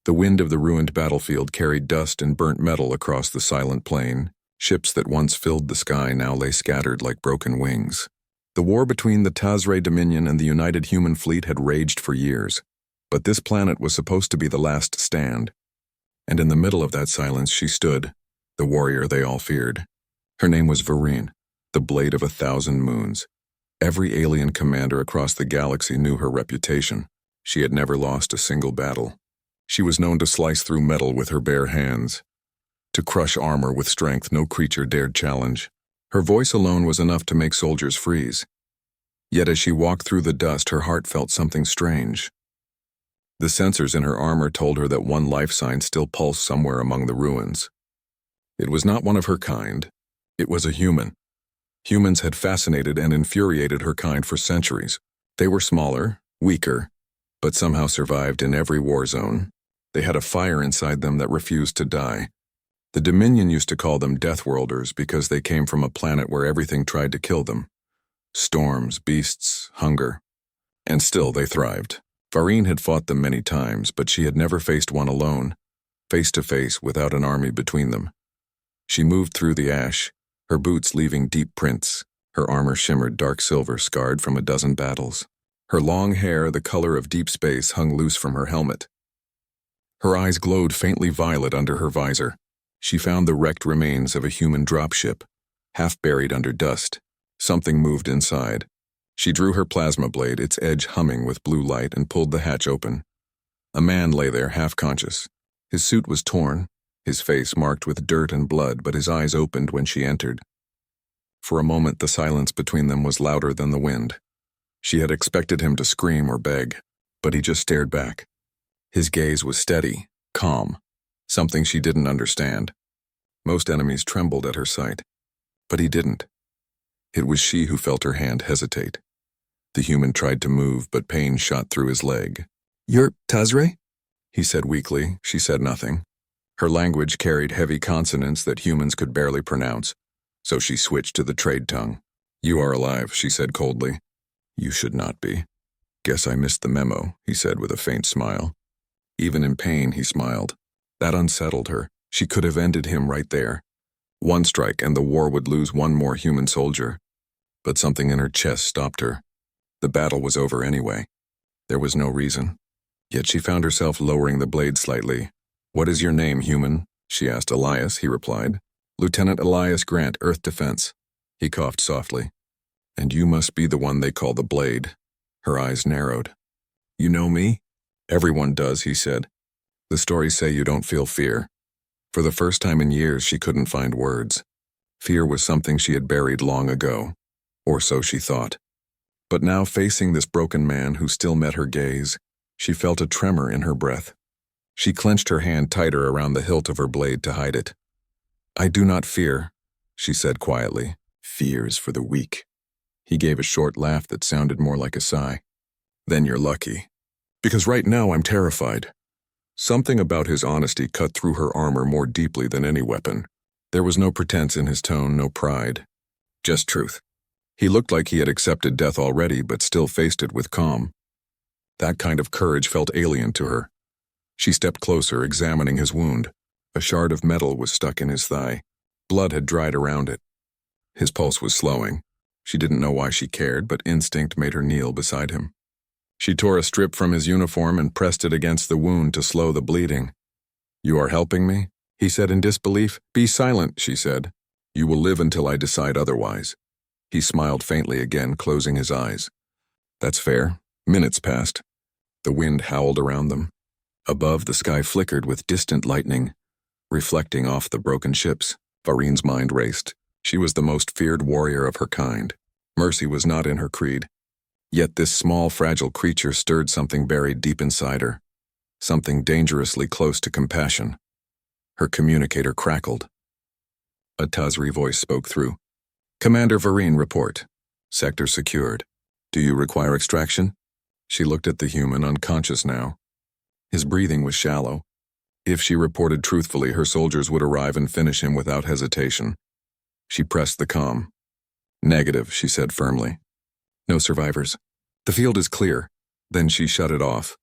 The wind of the ruined battlefield carried dust and burnt metal across the silent plain. Ships that once filled the sky now lay scattered like broken wings. The war between the Tazre Dominion and the United Human Fleet had raged for years, but this planet was supposed to be the last stand. And in the middle of that silence she stood, the warrior they all feared. Her name was Vareen, the Blade of 1,000 Moons. Every alien commander across the galaxy knew her reputation. She had never lost a single battle. She was known to slice through metal with her bare hands, to crush armor with strength no creature dared challenge. Her voice alone was enough to make soldiers freeze. Yet as she walked through the dust, her heart felt something strange. The sensors in her armor told her that one life sign still pulsed somewhere among the ruins. It was not one of her kind. It was a human. Humans had fascinated and infuriated her kind for centuries. They were smaller, weaker, but somehow survived in every war zone. They had a fire inside them that refused to die. The Dominion used to call them DEATHWORLDers because they came from a planet where everything tried to kill them. Storms, beasts, hunger. And still they thrived. Vareen had fought them many times, but she had never faced one alone, face to face without an army between them. She moved through the ash, her boots leaving deep prints. Her armor shimmered dark silver, scarred from a dozen battles. Her long hair, the color of deep space, hung loose from her helmet. Her eyes glowed faintly violet under her visor. She found the wrecked remains of a human dropship, half buried under dust. Something moved inside. She drew her plasma blade, its edge humming with blue light, and pulled the hatch open. A man lay there, half conscious. His suit was torn, his face marked with dirt and blood, but his eyes opened when she entered. For a moment, the silence between them was louder than the wind. She had expected him to scream or beg, but he just stared back. His gaze was steady, calm, something she didn't understand. Most enemies trembled at her sight, but he didn't. It was she who felt her hand hesitate. The human tried to move, but pain shot through his leg. "You're Tazre?" he said weakly. She said nothing. Her language carried heavy consonants that humans could barely pronounce, so she switched to the trade tongue. "You are alive," she said coldly. "You should not be." "Guess I missed the memo," he said with a faint smile. Even in pain, he smiled. That unsettled her. She could have ended him right there. One strike and the war would lose one more human soldier. But something in her chest stopped her. The battle was over anyway. There was no reason. Yet she found herself lowering the blade slightly. "What is your name, human?" she asked. "Elias," he replied. "Lieutenant Elias Grant, Earth Defense." He coughed softly. "And you must be the one they call the Blade." Her eyes narrowed. "You know me?" "Everyone does," he said. "The stories say you don't feel fear." For the first time in years, she couldn't find words. Fear was something she had buried long ago, or so she thought. But now, facing this broken man who still met her gaze, she felt a tremor in her breath. She clenched her hand tighter around the hilt of her blade to hide it. "I do not fear," she said quietly. "Fear is for the weak." He gave a short laugh that sounded more like a sigh. "Then you're lucky. Because right now I'm terrified." Something about his honesty cut through her armor more deeply than any weapon. There was no pretense in his tone, no pride. Just truth. He looked like he had accepted death already, but still faced it with calm. That kind of courage felt alien to her. She stepped closer, examining his wound. A shard of metal was stuck in his thigh. Blood had dried around it. His pulse was slowing. She didn't know why she cared, but instinct made her kneel beside him. She tore a strip from his uniform and pressed it against the wound to slow the bleeding. "You are helping me?" he said in disbelief. "Be silent," she said. "You will live until I decide otherwise." He smiled faintly again, closing his eyes. "That's fair." Minutes passed. The wind howled around them. Above, the sky flickered with distant lightning, reflecting off the broken ships. Vareen's mind raced. She was the most feared warrior of her kind. Mercy was not in her creed. Yet this small, fragile creature stirred something buried deep inside her, something dangerously close to compassion. Her communicator crackled. A Tazri voice spoke through. "Commander Vareen, report. Sector secured. Do you require extraction?" She looked at the human, unconscious now. His breathing was shallow. If she reported truthfully, her soldiers would arrive and finish him without hesitation. She pressed the comm. "Negative," she said firmly. "No survivors. The field is clear." Then she shut it off.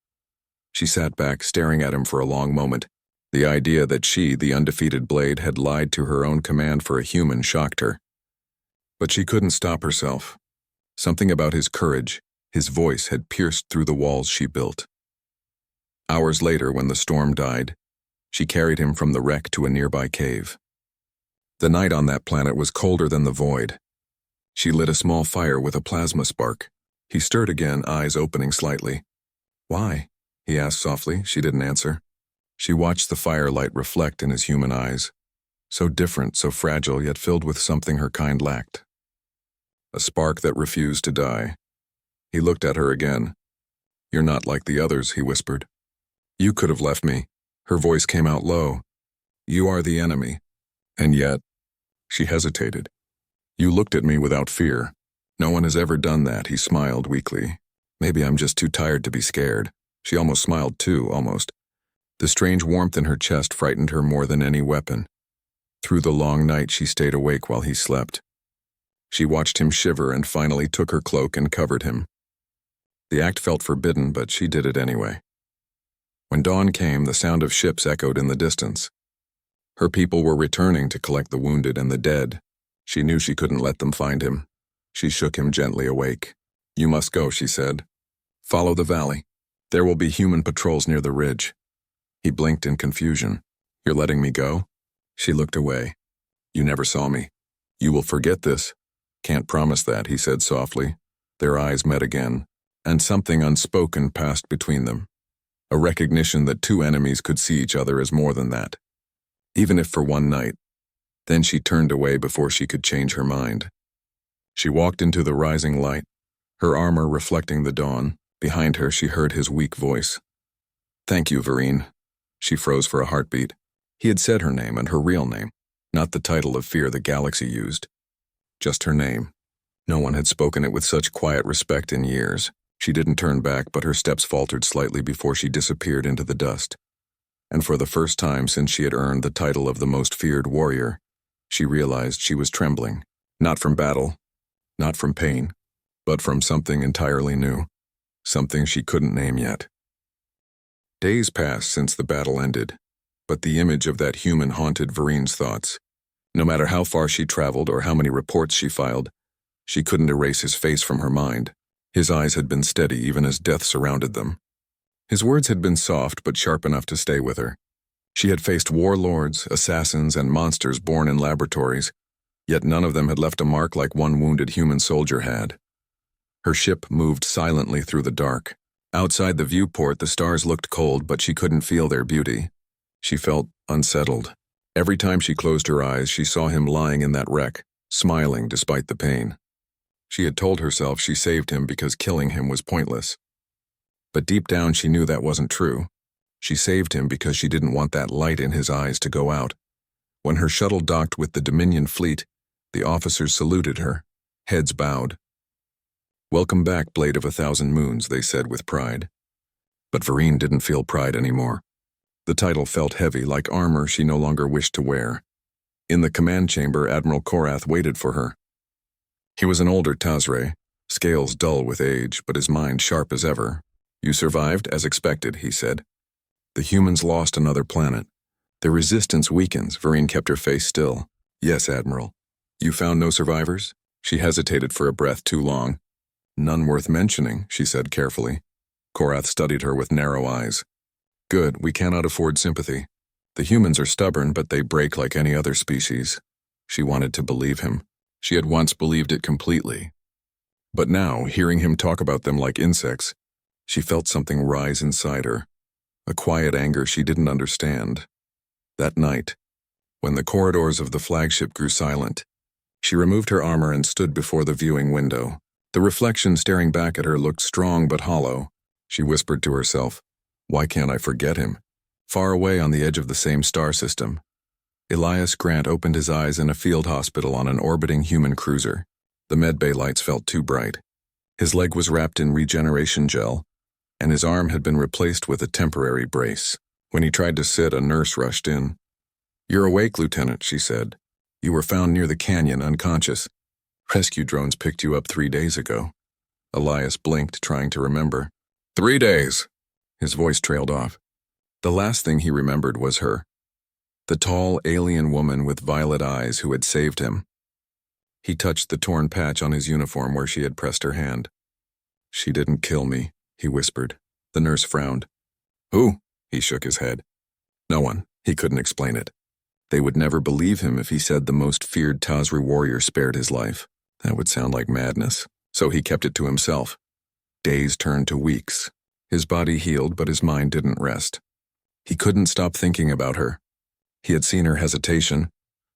She sat back, staring at him for a long moment. The idea that she, the undefeated Blade, had lied to her own command for a human shocked her. But she couldn't stop herself. Something about his courage, his voice, had pierced through the walls she built. Hours later, when the storm died, she carried him from the wreck to a nearby cave. The night on that planet was colder than the void. She lit a small fire with a plasma spark. He stirred again, eyes opening slightly. "Why?" he asked softly. She didn't answer. She watched the firelight reflect in his human eyes. So different, so fragile, yet filled with something her kind lacked. A spark that refused to die. He looked at her again. "You're not like the others," he whispered. "You could have left me." Her voice came out low. "You are the enemy. And yet..." She hesitated. "You looked at me without fear. No one has ever done that," he smiled weakly. "Maybe I'm just too tired to be scared." She almost smiled too, almost. The strange warmth in her chest frightened her more than any weapon. Through the long night, she stayed awake while he slept. She watched him shiver and finally took her cloak and covered him. The act felt forbidden, but she did it anyway. When dawn came, the sound of ships echoed in the distance. Her people were returning to collect the wounded and the dead. She knew she couldn't let them find him. She shook him gently awake. "You must go," she said. "Follow the valley. There will be human patrols near the ridge." He blinked in confusion. "You're letting me go?" She looked away. "You never saw me. You will forget this." "Can't promise that," he said softly. Their eyes met again, and something unspoken passed between them. A recognition that two enemies could see each other as more than that. Even if for one night. Then she turned away before she could change her mind. She walked into the rising light, her armor reflecting the dawn. Behind her, she heard his weak voice. "Thank you, Vereen." She froze for a heartbeat. He had said her name and her real name, not the title of fear the galaxy used. Just her name. No one had spoken it with such quiet respect in years. She didn't turn back, but her steps faltered slightly before she disappeared into the dust. And for the first time since she had earned the title of the most feared warrior, she realized she was trembling. Not from battle, not from pain, but from something entirely new. Something she couldn't name yet. Days passed since the battle ended, but the image of that human haunted Vereen's thoughts. No matter how far she traveled or how many reports she filed, she couldn't erase his face from her mind. His eyes had been steady even as death surrounded them. His words had been soft but sharp enough to stay with her. She had faced warlords, assassins, and monsters born in laboratories, yet none of them had left a mark like one wounded human soldier had. Her ship moved silently through the dark. Outside the viewport, the stars looked cold, but she couldn't feel their beauty. She felt unsettled. Every time she closed her eyes, she saw him lying in that wreck, smiling despite the pain. She had told herself she saved him because killing him was pointless. But deep down, she knew that wasn't true. She saved him because she didn't want that light in his eyes to go out. When her shuttle docked with the Dominion fleet, the officers saluted her, heads bowed. "Welcome back, Blade of 1,000 Moons," they said with pride. But Vereen didn't feel pride anymore. The title felt heavy, like armor she no longer wished to wear. In the command chamber, Admiral Korath waited for her. He was an older Tazray, scales dull with age, but his mind sharp as ever. "You survived, as expected," he said. "The humans lost another planet. Their resistance weakens." Vereen kept her face still. "Yes, Admiral." "You found no survivors?" She hesitated for a breath too long. "None worth mentioning," she said carefully. Korath studied her with narrow eyes. "Good, we cannot afford sympathy. The humans are stubborn, but they break like any other species." She wanted to believe him. She had once believed it completely. But now, hearing him talk about them like insects, she felt something rise inside her, a quiet anger she didn't understand. That night, when the corridors of the flagship grew silent, she removed her armor and stood before the viewing window. The reflection staring back at her looked strong but hollow. She whispered to herself, "Why can't I forget him?" Far away on the edge of the same star system, Elias Grant opened his eyes in a field hospital on an orbiting human cruiser. The medbay lights felt too bright. His leg was wrapped in regeneration gel, and his arm had been replaced with a temporary brace. When he tried to sit, a nurse rushed in. "You're awake, Lieutenant," she said. "You were found near the canyon, unconscious. Rescue drones picked you up 3 days ago." Elias blinked, trying to remember. 3 days. His voice trailed off. The last thing he remembered was her. The tall, alien woman with violet eyes who had saved him. He touched the torn patch on his uniform where she had pressed her hand. "She didn't kill me," he whispered. The nurse frowned. "Who?" He shook his head. "No one." He couldn't explain it. They would never believe him if he said the most feared Tazri warrior spared his life. That would sound like madness. So he kept it to himself. Days turned to weeks. His body healed, but his mind didn't rest. He couldn't stop thinking about her. He had seen her hesitation,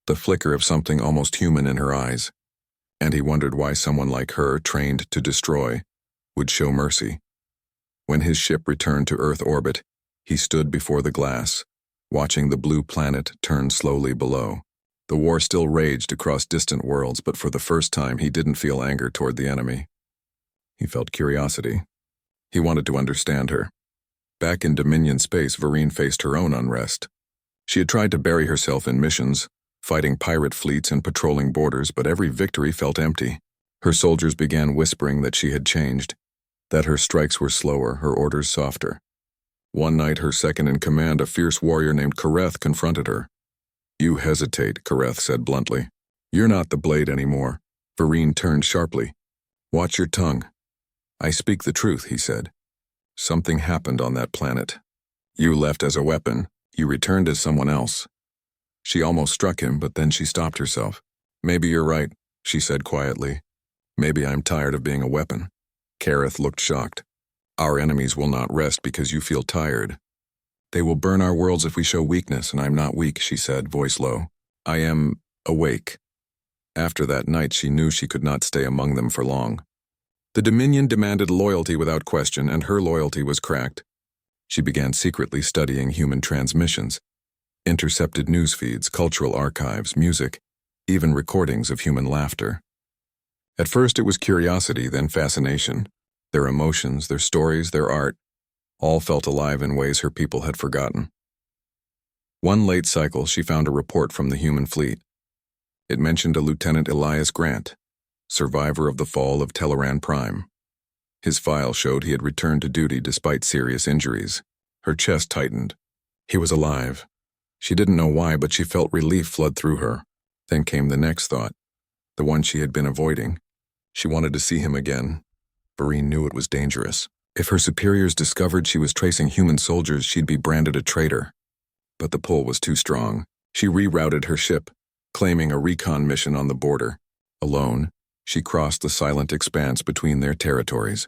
the flicker of something almost human in her eyes, and he wondered why someone like her, trained to destroy, would show mercy. When his ship returned to Earth orbit, he stood before the glass, watching the blue planet turn slowly below. The war still raged across distant worlds, but for the first time he didn't feel anger toward the enemy. He felt curiosity. He wanted to understand her. Back in Dominion space, Vereen faced her own unrest. She had tried to bury herself in missions, fighting pirate fleets and patrolling borders, but every victory felt empty. Her soldiers began whispering that she had changed, that her strikes were slower, her orders softer. One night, her second-in-command, a fierce warrior named Kareth, confronted her. "You hesitate," Kareth said bluntly. "You're not the blade anymore." Vereen turned sharply. "Watch your tongue." "I speak the truth," he said. "Something happened on that planet. You left as a weapon. You returned as someone else." She almost struck him, but then she stopped herself. "Maybe you're right," she said quietly. "Maybe I'm tired of being a weapon." Kareth looked shocked. "Our enemies will not rest because you feel tired. They will burn our worlds if we show weakness, and I'm not weak," she said, voice low. "I am awake." After that night, she knew she could not stay among them for long. The Dominion demanded loyalty without question, and her loyalty was cracked. She began secretly studying human transmissions, intercepted news feeds, cultural archives, music, even recordings of human laughter. At first it was curiosity, then fascination. Their emotions, their stories, their art, all felt alive in ways her people had forgotten. One late cycle, she found a report from the human fleet. It mentioned a Lieutenant Elias Grant, survivor of the fall of Teleran Prime. His file showed he had returned to duty despite serious injuries. Her chest tightened. He was alive. She didn't know why, but she felt relief flood through her. Then came the next thought, the one she had been avoiding. She wanted to see him again. Vereen knew it was dangerous. If her superiors discovered she was tracing human soldiers, she'd be branded a traitor. But the pull was too strong. She rerouted her ship, claiming a recon mission on the border. Alone, she crossed the silent expanse between their territories.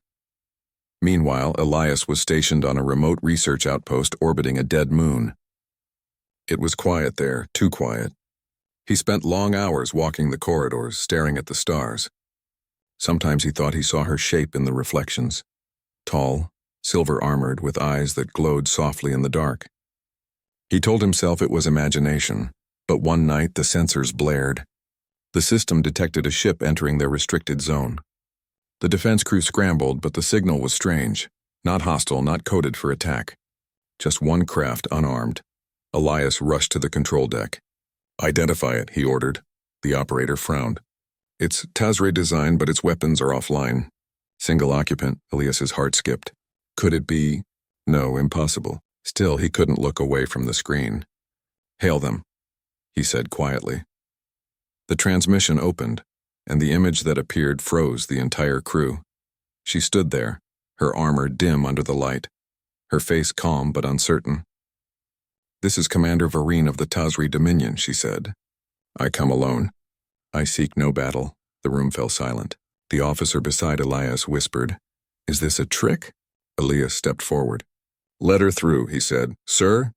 Meanwhile, Elias was stationed on a remote research outpost orbiting a dead moon. It was quiet there, too quiet. He spent long hours walking the corridors, staring at the stars. Sometimes he thought he saw her shape in the reflections. Tall, silver-armored, with eyes that glowed softly in the dark. He told himself it was imagination, but one night the sensors blared. The system detected a ship entering their restricted zone. The defense crew scrambled, but the signal was strange. Not hostile, not coded for attack. Just one craft unarmed. Elias rushed to the control deck. "Identify it," he ordered. The operator frowned. "It's Tazre design, but its weapons are offline." Single occupant, Elias's heart skipped. Could it be? No, impossible. Still, he couldn't look away from the screen. "Hail them," he said quietly. The transmission opened, and the image that appeared froze the entire crew. She stood there, her armor dim under the light, her face calm but uncertain. "This is Commander Vereen of the Tazri Dominion," she said. "I come alone. I seek no battle." The room fell silent. The officer beside Elias whispered, "Is this a trick?" Elias stepped forward. "Let her through," he said. "Sir?"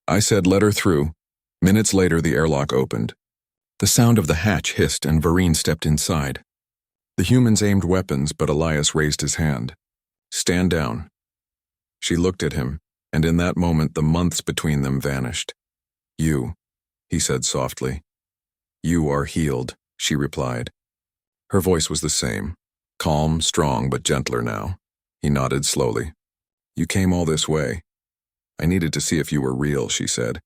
"I said let her through." Minutes later, the airlock opened. The sound of the hatch hissed, and Vereen stepped inside. The humans aimed weapons, but Elias raised his hand. "Stand down." She looked at him, and in that moment the months between them vanished. "You," he said softly. "You are healed," she replied. Her voice was the same, calm, strong, but gentler now. He nodded slowly. "You came all this way. I needed to see if you were real," she said.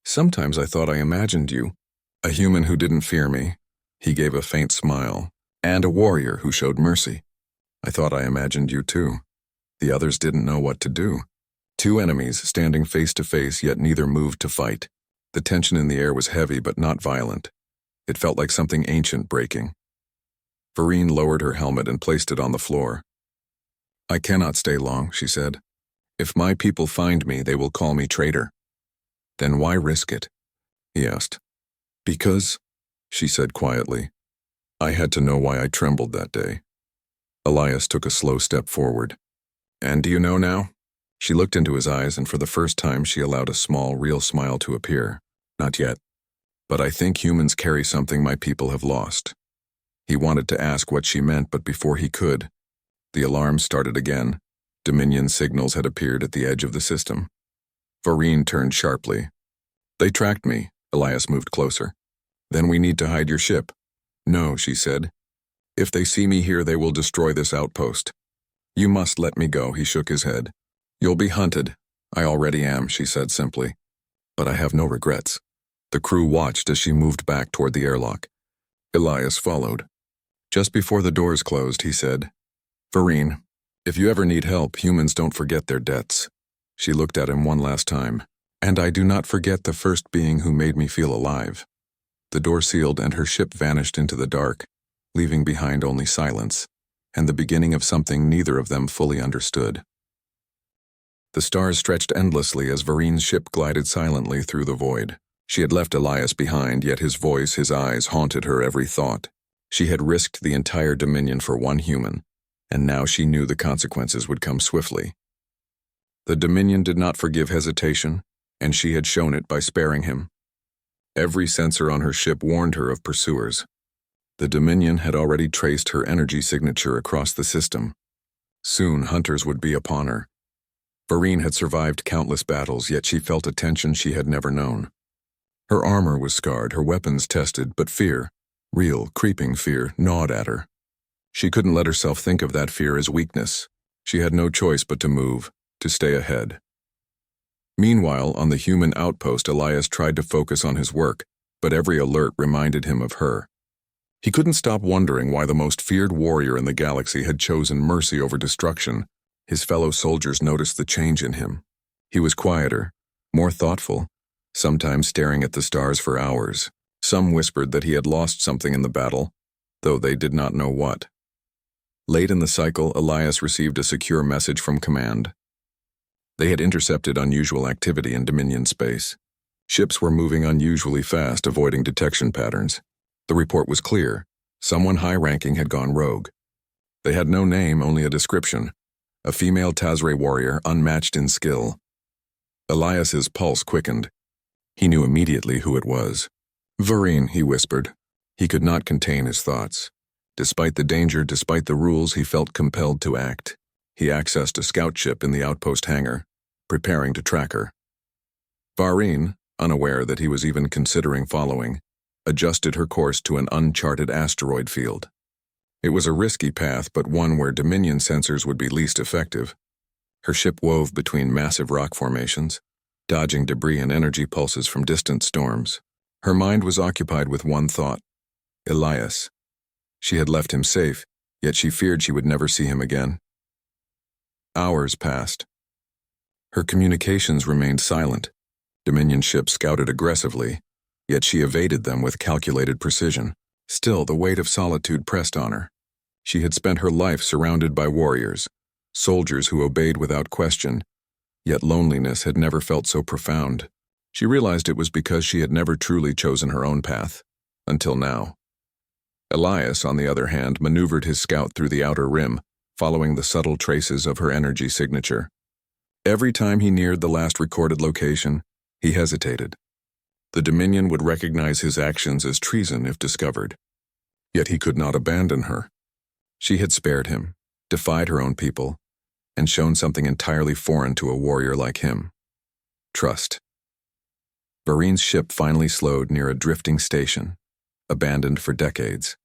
"Sometimes I thought I imagined you. A human who didn't fear me." He gave a faint smile. "And a warrior who showed mercy. I thought I imagined you too. The others didn't know what to do." Two enemies standing face to face, yet neither moved to fight. The tension in the air was heavy but not violent. It felt like something ancient breaking. Vereen lowered her helmet and placed it on the floor. "I cannot stay long," she said. "If my people find me, they will call me traitor." "Then why risk it?" he asked. "Because," she said quietly, "I had to know why I trembled that day." Elias took a slow step forward. "And do you know now?" She looked into his eyes, and for the first time she allowed a small, real smile to appear. "Not yet. But I think humans carry something my people have lost." He wanted to ask what she meant, but before he could, the alarm started again. Dominion signals had appeared at the edge of the system. Vereen turned sharply. "They tracked me." Elias moved closer. "Then we need to hide your ship." "No," she said. "If they see me here, they will destroy this outpost." "You must let me go," he shook his head. "You'll be hunted." "I already am," she said simply. "But I have no regrets." The crew watched as she moved back toward the airlock. Elias followed. Just before the doors closed, he said, "Vereen, if you ever need help, humans don't forget their debts." She looked at him one last time. "And I do not forget the first being who made me feel alive." The door sealed and her ship vanished into the dark, leaving behind only silence, and the beginning of something neither of them fully understood. The stars stretched endlessly as Vereen's ship glided silently through the void. She had left Elias behind, yet his voice, his eyes haunted her every thought. She had risked the entire Dominion for one human, and now she knew the consequences would come swiftly. The Dominion did not forgive hesitation, and she had shown it by sparing him. Every sensor on her ship warned her of pursuers. The Dominion had already traced her energy signature across the system. Soon hunters would be upon her. Vereen had survived countless battles, yet she felt a tension she had never known. Her armor was scarred, her weapons tested, but fear, real, creeping fear, gnawed at her. She couldn't let herself think of that fear as weakness. She had no choice but to move, to stay ahead. Meanwhile, on the human outpost, Elias tried to focus on his work, but every alert reminded him of her. He couldn't stop wondering why the most feared warrior in the galaxy had chosen mercy over destruction. His fellow soldiers noticed the change in him. He was quieter, more thoughtful, sometimes staring at the stars for hours. Some whispered that he had lost something in the battle, though they did not know what. Late in the cycle, Elias received a secure message from command. They had intercepted unusual activity in Dominion space. Ships were moving unusually fast, avoiding detection patterns. The report was clear. Someone high-ranking had gone rogue. They had no name, only a description. A female Tazray warrior, unmatched in skill. Elias's pulse quickened. He knew immediately who it was. "Vereen," he whispered. He could not contain his thoughts. Despite the danger, despite the rules, he felt compelled to act. He accessed a scout ship in the outpost hangar, preparing to track her. Vereen, unaware that he was even considering following, adjusted her course to an uncharted asteroid field. It was a risky path, but one where Dominion sensors would be least effective. Her ship wove between massive rock formations, dodging debris and energy pulses from distant storms. Her mind was occupied with one thought: Elias. She had left him safe, yet she feared she would never see him again. Hours passed. Her communications remained silent. Dominion ships scouted aggressively, yet she evaded them with calculated precision. Still, the weight of solitude pressed on her. She had spent her life surrounded by warriors, soldiers who obeyed without question, yet loneliness had never felt so profound. She realized it was because she had never truly chosen her own path, until now. Elias, on the other hand, maneuvered his scout through the outer rim, following the subtle traces of her energy signature. Every time he neared the last recorded location, he hesitated. The Dominion would recognize his actions as treason if discovered. Yet he could not abandon her. She had spared him, defied her own people, and shown something entirely foreign to a warrior like him: trust. Vereen's ship finally slowed near a drifting station, abandoned for decades.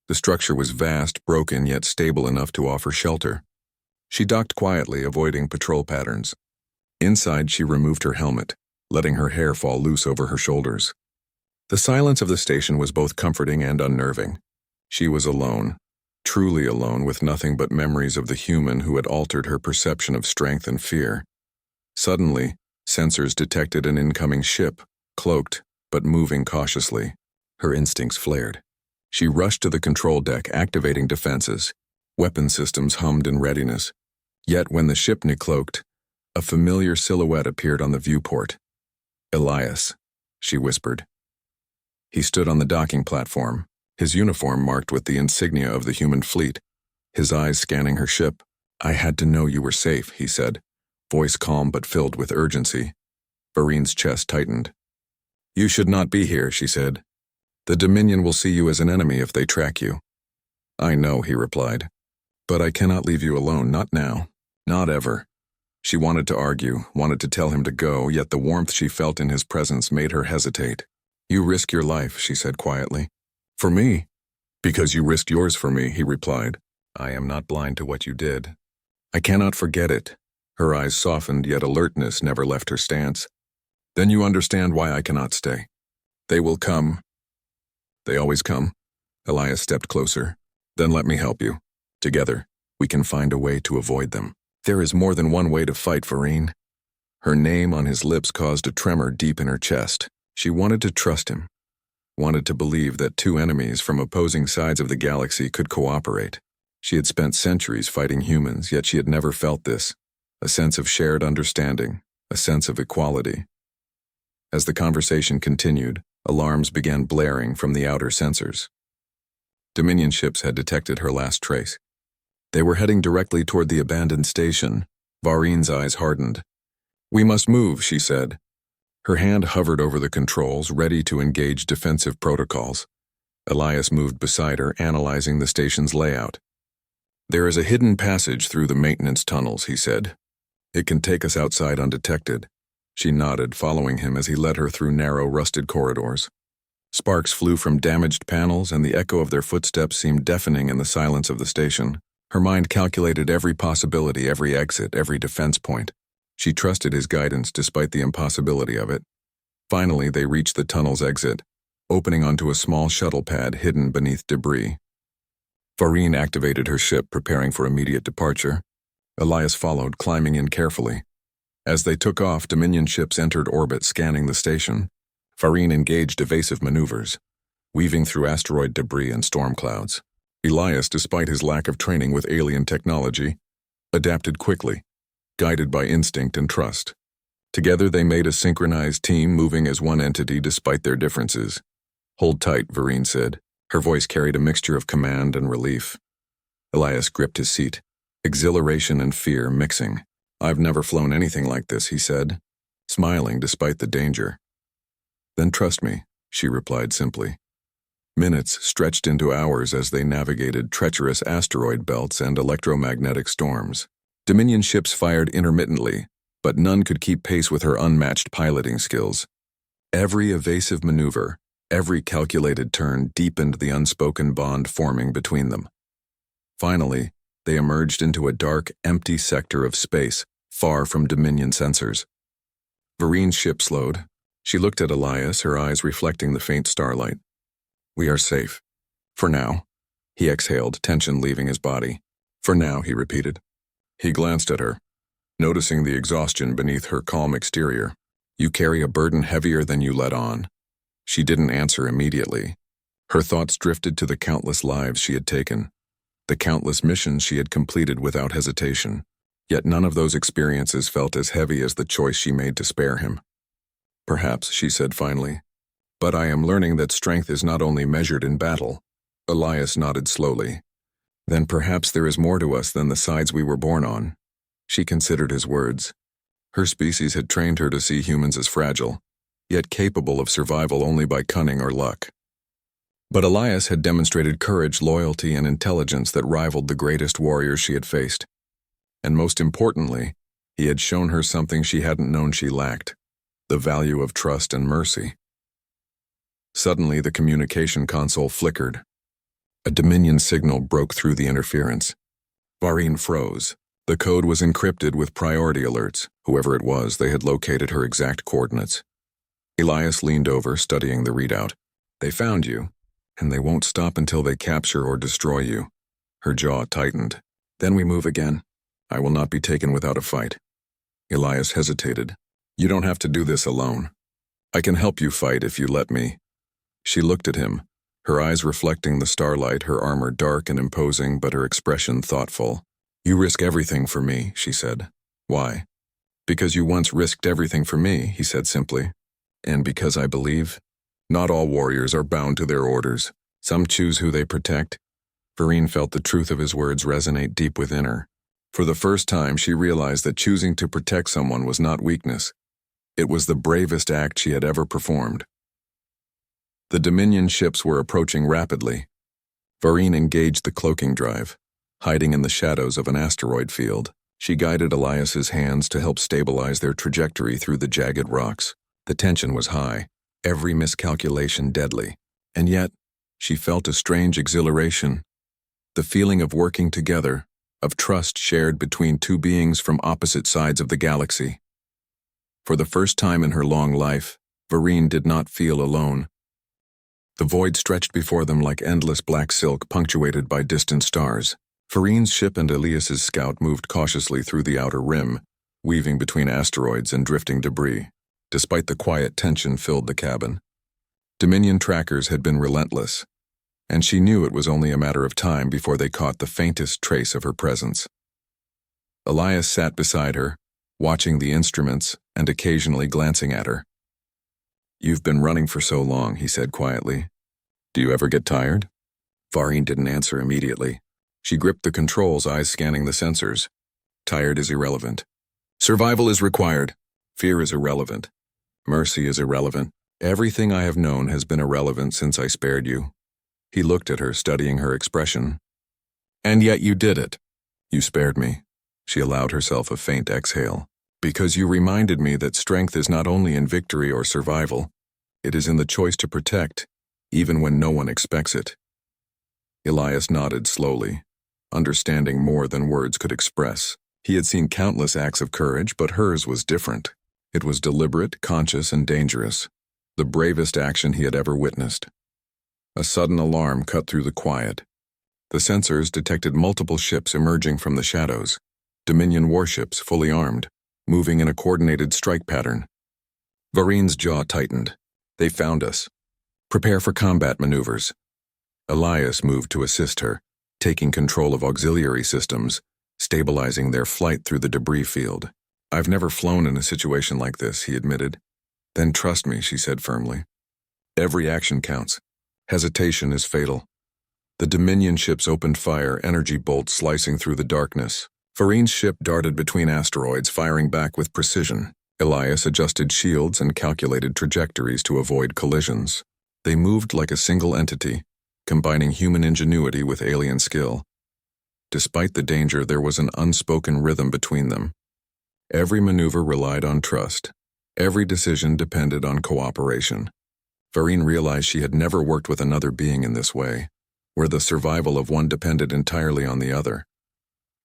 The structure was vast, broken, yet stable enough to offer shelter. She docked quietly, avoiding patrol patterns. Inside, she removed her helmet, letting her hair fall loose over her shoulders. The silence of the station was both comforting and unnerving. She was alone, truly alone, with nothing but memories of the human who had altered her perception of strength and fear. Suddenly, sensors detected an incoming ship, cloaked, but moving cautiously. Her instincts flared. She rushed to the control deck, activating defenses. Weapon systems hummed in readiness. Yet when the ship decloaked, a familiar silhouette appeared on the viewport. "Elias," she whispered. He stood on the docking platform, his uniform marked with the insignia of the human fleet, his eyes scanning her ship. "I had to know you were safe," he said, voice calm but filled with urgency. Varine's chest tightened. "You should not be here," she said. "The Dominion will see you as an enemy if they track you." "I know," he replied. "But I cannot leave you alone, not now, not ever." She wanted to argue, wanted to tell him to go, yet the warmth she felt in his presence made her hesitate. "You risk your life," she said quietly. "For me?" "Because you risked yours for me," he replied. "I am not blind to what you did. I cannot forget it." Her eyes softened, yet alertness never left her stance. "Then you understand why I cannot stay. They will come." "They always come." Elias stepped closer. "Then let me help you. Together, we can find a way to avoid them." "There is more than one way to fight, Varine." Her name on his lips caused a tremor deep in her chest. She wanted to trust him, wanted to believe that two enemies from opposing sides of the galaxy could cooperate. She had spent centuries fighting humans, yet she had never felt this. A sense of shared understanding, a sense of equality. As the conversation continued, alarms began blaring from the outer sensors. Dominion ships had detected her last trace. They were heading directly toward the abandoned station. Varine's eyes hardened. "We must move," she said. Her hand hovered over the controls, ready to engage defensive protocols. Elias moved beside her, analyzing the station's layout. "There is a hidden passage through the maintenance tunnels," he said. "It can take us outside undetected." She nodded, following him as he led her through narrow, rusted corridors. Sparks flew from damaged panels, and the echo of their footsteps seemed deafening in the silence of the station. Her mind calculated every possibility, every exit, every defense point. She trusted his guidance despite the impossibility of it. Finally, they reached the tunnel's exit, opening onto a small shuttle pad hidden beneath debris. Varine activated her ship, preparing for immediate departure. Elias followed, climbing in carefully. As they took off, Dominion ships entered orbit, scanning the station. Varine engaged evasive maneuvers, weaving through asteroid debris and storm clouds. Elias, despite his lack of training with alien technology, adapted quickly, guided by instinct and trust. Together they made a synchronized team, moving as one entity despite their differences. "Hold tight," Varine said. Her voice carried a mixture of command and relief. Elias gripped his seat, exhilaration and fear mixing. "I've never flown anything like this," he said, smiling despite the danger. "Then trust me," she replied simply. Minutes stretched into hours as they navigated treacherous asteroid belts and electromagnetic storms. Dominion ships fired intermittently, but none could keep pace with her unmatched piloting skills. Every evasive maneuver, every calculated turn deepened the unspoken bond forming between them. Finally, they emerged into a dark, empty sector of space, far from Dominion sensors. Varine's ship slowed. She looked at Elias, her eyes reflecting the faint starlight. "We are safe. For now." He exhaled, tension leaving his body. "For now," he repeated. He glanced at her, noticing the exhaustion beneath her calm exterior. "You carry a burden heavier than you let on." She didn't answer immediately. Her thoughts drifted to the countless lives she had taken, the countless missions she had completed without hesitation. Yet none of those experiences felt as heavy as the choice she made to spare him. "Perhaps," she said finally. "But I am learning that strength is not only measured in battle." Elias nodded slowly. "Then perhaps there is more to us than the sides we were born on." She considered his words. Her species had trained her to see humans as fragile, yet capable of survival only by cunning or luck. But Elias had demonstrated courage, loyalty, and intelligence that rivaled the greatest warriors she had faced. And most importantly, he had shown her something she hadn't known she lacked: the value of trust and mercy. Suddenly, the communication console flickered. A Dominion signal broke through the interference. Varine froze. The code was encrypted with priority alerts. Whoever it was, they had located her exact coordinates. Elias leaned over, studying the readout. "They found you, and they won't stop until they capture or destroy you." Her jaw tightened. "Then we move again. I will not be taken without a fight." Elias hesitated. You don't have to do this alone. I can help you fight if you let me. She looked at him, her eyes reflecting the starlight, her armor dark and imposing, but her expression thoughtful. You risk everything for me, she said. Why? Because you once risked everything for me, he said simply. And because I believe? Not all warriors are bound to their orders. Some choose who they protect. Vereen felt the truth of his words resonate deep within her. For the first time, she realized that choosing to protect someone was not weakness. It was the bravest act she had ever performed. The Dominion ships were approaching rapidly. Vereen engaged the cloaking drive. Hiding in the shadows of an asteroid field, she guided Elias's hands to help stabilize their trajectory through the jagged rocks. The tension was high, every miscalculation deadly. And yet, she felt a strange exhilaration. The feeling of working together, of trust shared between two beings from opposite sides of the galaxy. For the first time in her long life, Vereen did not feel alone. The void stretched before them like endless black silk punctuated by distant stars. Vereen's ship and Elias's scout moved cautiously through the outer rim, weaving between asteroids and drifting debris. Despite the quiet tension filled the cabin. Dominion trackers had been relentless, and she knew it was only a matter of time before they caught the faintest trace of her presence. Elias sat beside her, watching the instruments and occasionally glancing at her. You've been running for so long, he said quietly. Do you ever get tired? Vereen didn't answer immediately. She gripped the controls, eyes scanning the sensors. Tired is irrelevant. Survival is required. Fear is irrelevant. Mercy is irrelevant. Everything I have known has been irrelevant since I spared you. He looked at her, studying her expression. And yet you did it. You spared me. She allowed herself a faint exhale. Because you reminded me that strength is not only in victory or survival, it is in the choice to protect, even when no one expects it. Elias nodded slowly, understanding more than words could express. He had seen countless acts of courage, but hers was different. It was deliberate, conscious, and dangerous, the bravest action he had ever witnessed. A sudden alarm cut through the quiet. The sensors detected multiple ships emerging from the shadows, Dominion warships fully armed, moving in a coordinated strike pattern. Vereen's jaw tightened. They found us. Prepare for combat maneuvers. Elias moved to assist her, taking control of auxiliary systems, stabilizing their flight through the debris field. I've never flown in a situation like this, he admitted. Then trust me, she said firmly. Every action counts. Hesitation is fatal. The Dominion ships opened fire, energy bolts slicing through the darkness. Vereen's ship darted between asteroids, firing back with precision. Elias adjusted shields and calculated trajectories to avoid collisions. They moved like a single entity, combining human ingenuity with alien skill. Despite the danger, there was an unspoken rhythm between them. Every maneuver relied on trust. Every decision depended on cooperation. Vereen realized she had never worked with another being in this way, where the survival of one depended entirely on the other.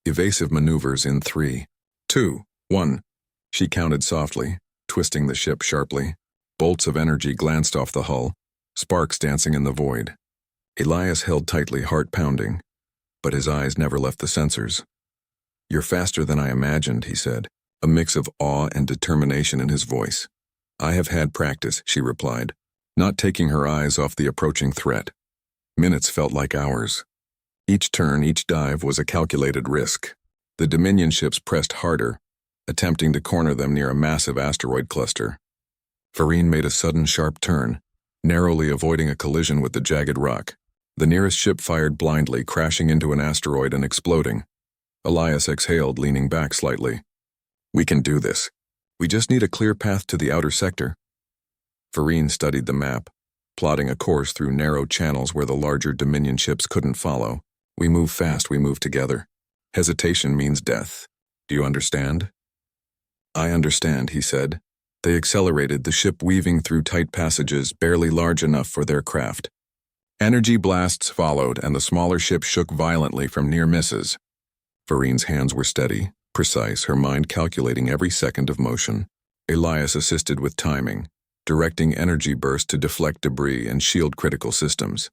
Evasive maneuvers in 3, 2, 1. She counted softly, twisting the ship sharply. Bolts of energy glanced off the hull, sparks dancing in the void. Elias held tightly, heart pounding, but his eyes never left the sensors. You're faster than I imagined, he said, a mix of awe and determination in his voice. I have had practice, she replied, not taking her eyes off the approaching threat. Minutes felt like hours. Each turn, each dive was a calculated risk. The Dominion ships pressed harder, attempting to corner them near a massive asteroid cluster. Vereen made a sudden sharp turn, narrowly avoiding a collision with the jagged rock. The nearest ship fired blindly, crashing into an asteroid and exploding. Elias exhaled, leaning back slightly. We can do this. We just need a clear path to the outer sector. Vereen studied the map, plotting a course through narrow channels where the larger Dominion ships couldn't follow. We move fast, we move together. Hesitation means death. Do you understand? I understand, he said. They accelerated, the ship weaving through tight passages barely large enough for their craft. Energy blasts followed, and the smaller ship shook violently from near misses. Vereen's hands were steady, precise, her mind calculating every second of motion. Elias assisted with timing, directing energy bursts to deflect debris and shield critical systems.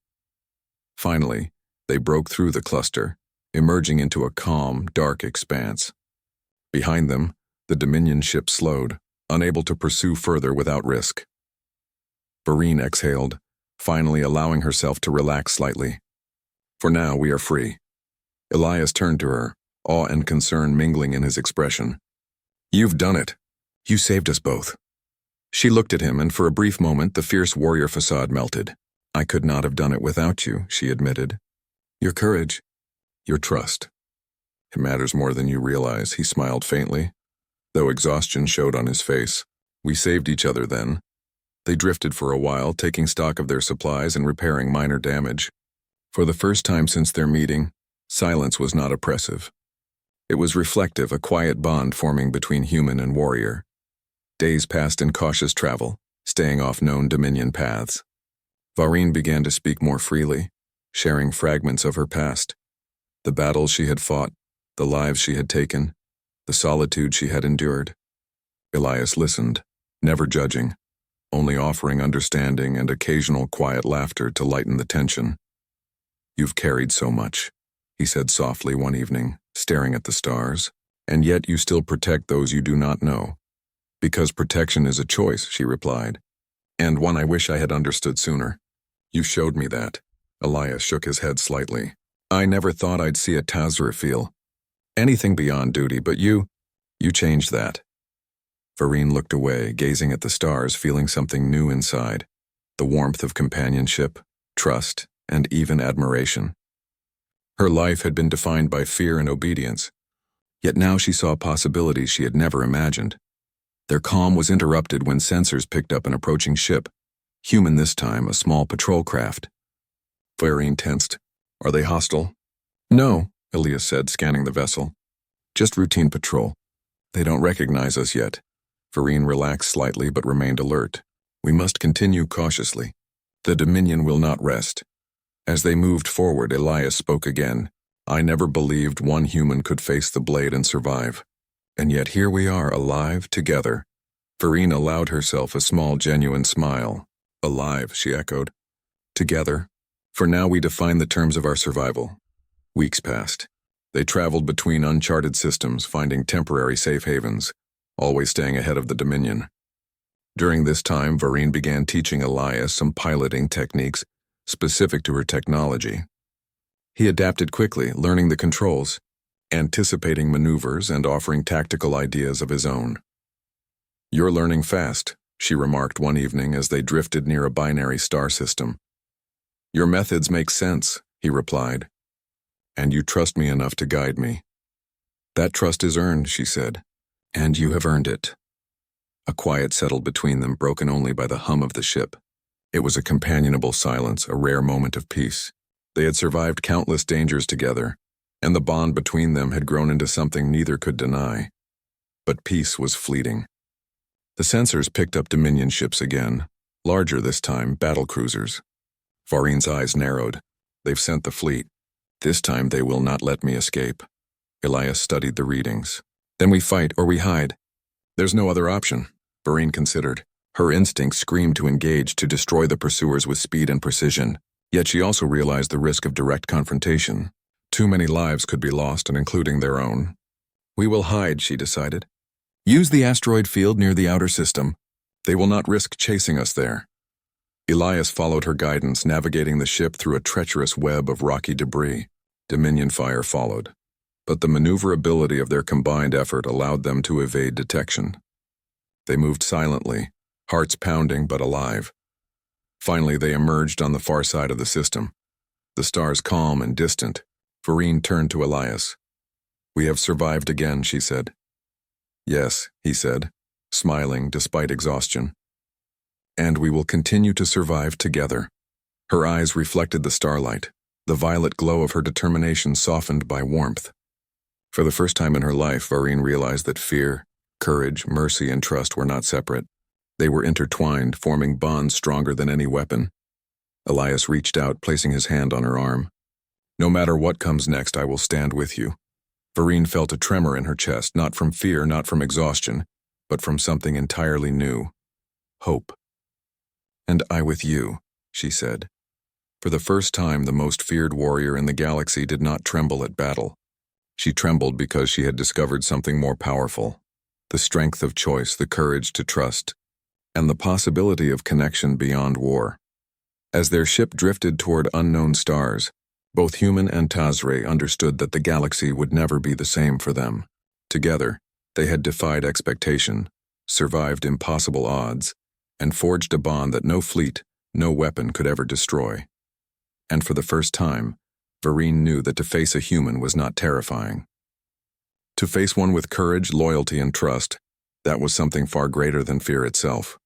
Finally, they broke through the cluster, emerging into a calm, dark expanse. Behind them, The Dominion ship slowed, unable to pursue further without risk. Vareen exhaled, finally allowing herself to relax slightly. For now, we are free. Elias turned to her, awe and concern mingling in his expression. You've done it. You saved us both. She looked at him, and for a brief moment the fierce warrior facade melted. I could not have done it without you, she admitted. Your courage, your trust. It matters more than you realize, he smiled faintly, though exhaustion showed on his face. We saved each other then. They drifted for a while, taking stock of their supplies and repairing minor damage. For the first time since their meeting, silence was not oppressive. It was reflective, a quiet bond forming between human and warrior. Days passed in cautious travel, staying off known Dominion paths. Vareen began to speak more freely, sharing fragments of her past. The battles she had fought, the lives she had taken, the solitude she had endured. Elias listened, never judging, only offering understanding and occasional quiet laughter to lighten the tension. You've carried so much, he said softly one evening, staring at the stars, and yet you still protect those you do not know. Because protection is a choice, she replied, and one I wish I had understood sooner. You showed me that. Elias shook his head slightly. I never thought I'd see a Tazra feel anything beyond duty, but you changed that. Vareen looked away, gazing at the stars, feeling something new inside, the warmth of companionship, trust, and even admiration. Her life had been defined by fear and obedience, yet now she saw possibilities she had never imagined. Their calm was interrupted when sensors picked up an approaching ship, human this time, a small patrol craft. Vareen tensed. Are they hostile? No, Elias said, scanning the vessel. Just routine patrol. They don't recognize us yet. Vareen relaxed slightly but remained alert. We must continue cautiously. The Dominion will not rest. As they moved forward, Elias spoke again. I never believed one human could face the blade and survive. And yet here we are, alive, together. Vareen allowed herself a small, genuine smile. Alive, she echoed. Together. For now we define the terms of our survival. Weeks passed. They traveled between uncharted systems, finding temporary safe havens, always staying ahead of the Dominion. During this time, Vareen began teaching Elias some piloting techniques specific to her technology. He adapted quickly, learning the controls, anticipating maneuvers, and offering tactical ideas of his own. You're learning fast, she remarked one evening as they drifted near a binary star system. Your methods make sense, he replied, and you trust me enough to guide me. That trust is earned, she said, and you have earned it. A quiet settled between them, broken only by the hum of the ship. It was a companionable silence, a rare moment of peace. They had survived countless dangers together, and the bond between them had grown into something neither could deny. But peace was fleeting. The sensors picked up Dominion ships again, larger this time, battle cruisers. Vareen's eyes narrowed. They've sent the fleet. This time they will not let me escape. Elias studied the readings. Then we fight or we hide. There's no other option, Vareen considered. Her instincts screamed to engage, to destroy the pursuers with speed and precision. Yet she also realized the risk of direct confrontation. Too many lives could be lost, and including their own. We will hide, she decided. Use the asteroid field near the outer system. They will not risk chasing us there. Elias followed her guidance, navigating the ship through a treacherous web of rocky debris. Dominion fire followed, but the maneuverability of their combined effort allowed them to evade detection. They moved silently, hearts pounding but alive. Finally, they emerged on the far side of the system, the stars calm and distant. Vareen turned to Elias. We have survived again, she said. Yes, he said, smiling despite exhaustion. And we will continue to survive together. Her eyes reflected the starlight, the violet glow of her determination softened by warmth. For the first time in her life, Vareen realized that fear, courage, mercy, and trust were not separate. They were intertwined, forming bonds stronger than any weapon. Elias reached out, placing his hand on her arm. No matter what comes next, I will stand with you. Vareen felt a tremor in her chest, not from fear, not from exhaustion, but from something entirely new. Hope. And I with you, she said. For the first time, the most feared warrior in the galaxy did not tremble at battle. She trembled because she had discovered something more powerful, the strength of choice, the courage to trust, and the possibility of connection beyond war. As their ship drifted toward unknown stars, both human and Tazre understood that the galaxy would never be the same for them. Together, they had defied expectation, survived impossible odds, and forged a bond that no fleet, no weapon could ever destroy. And for the first time, Vereen knew that to face a human was not terrifying. To face one with courage, loyalty, and trust, that was something far greater than fear itself.